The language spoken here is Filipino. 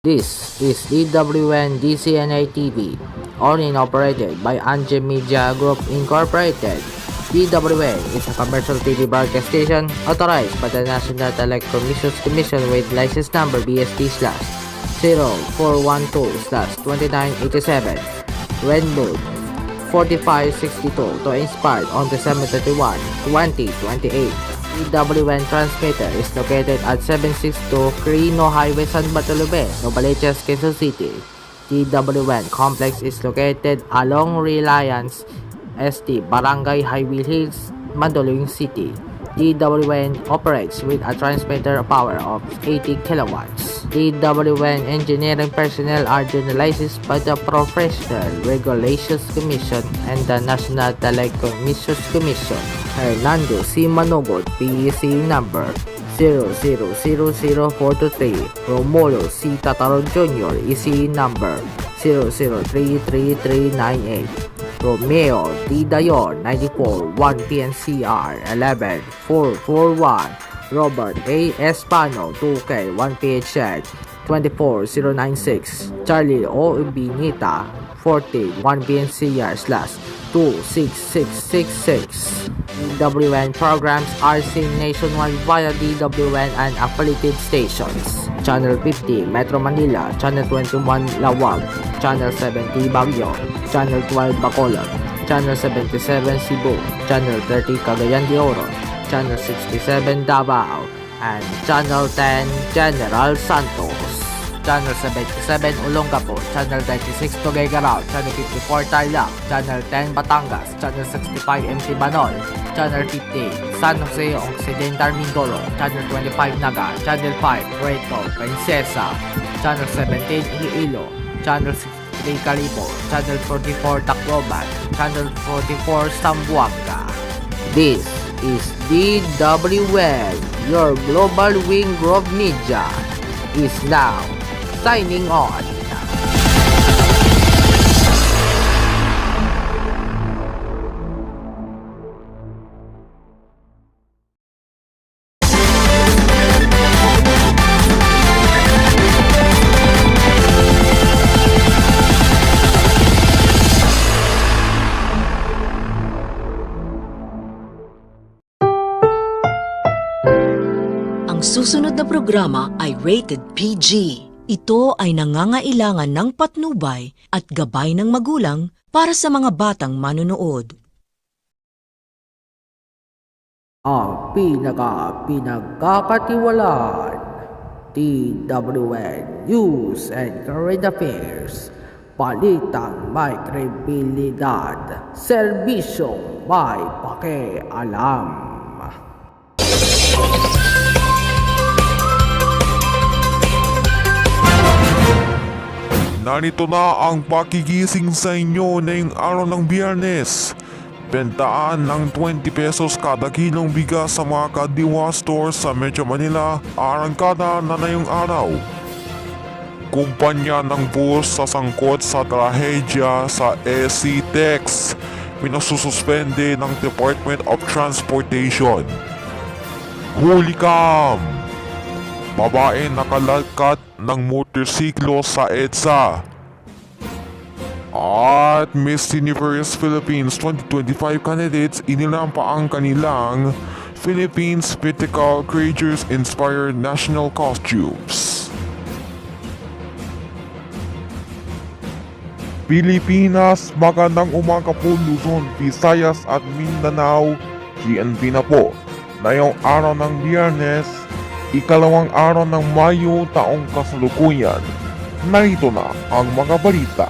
This is DWN DCNA TV, owned and operated by Anje Media Group Incorporated. DWN is a commercial TV broadcast station authorized by the National Telecommunications Commission with license number BST/0412/2987. Renwood 4562 to inspired on December 31, 2028. DWN transmitter is located at 762 Quirino Highway, San Bartolome, Novaliches, Quezon City. DWN complex is located along Reliance ST, Barangay Highway Hills, Mandaluyong City. DWN operates with a transmitter power of 80 kilowatts. DWN engineering personnel are licensed by the Professional Regulations Commission and the National Telecommunications Commission. Hernando C. Manogod, PEC number 0000423. Romulo C. Tataron Jr., EC number 0033398. Romeo D. Dayon 94 1 PNCR 11441. Robert A. Espano 2K 1 PHZ 24096. Charlie O. Binita 40 1 PNCR /26666. DWN programs are seen nationwide via DWN and affiliated stations. Channel 50 Metro Manila, Channel 21 Lawag, Channel 70 Baguio, Channel 12 Bacolod, Channel 77 Cebu, Channel 30 Cagayan de Oro, Channel 67 Davao, and Channel 10 General Santos. Channel 77 Olongapo, Channel 96 Tuguegarao, Channel 54 Tarlac, Channel 10 Batangas, Channel 65 MC Banol, Channel 50 San Jose Occidental Mindoro, Channel 25 Naga, Channel 5 Puerto Princesa, Channel 17 Iloilo, Channel 63 Calibo, Channel 44 Tacloban, Channel 44 Zamboanga. This is DWN, your global wing Grove Media, is now signing on. Ang susunod na programa ay rated PG. Ito ay nangangailangan ng patnubay at gabay ng magulang para sa mga batang manonood. Ang pinagkakatiwalaan, DWN News and Current Affairs, palitang may kredibilidad, serbisyong may pakialam. Narito na ang pakigising sa inyo ngayong araw ng Biyernes. Bentaan ng 20 pesos kada kilong bigas sa mga Kadiwa stores sa Metro Manila, arangkada na ngayong araw. Kumpanya ng bus sa sangkot sa trahedya sa SC-TEX, pinasususpende ng Department of Transportation. Hulikam! Babae nakalagkat ng motorsiklo sa EDSA. At Miss Universe Philippines 2025 candidates inilampa ang kanilang Philippines Mythical Creatures Inspired National Costumes. Pilipinas, magandang umaga po Luzon, Visayas at Mindanao. GNP na po. Ngayong araw ng Biyernes, ikalawang araw ng Mayo taong kasalukuyan. Narito na ang mga balita.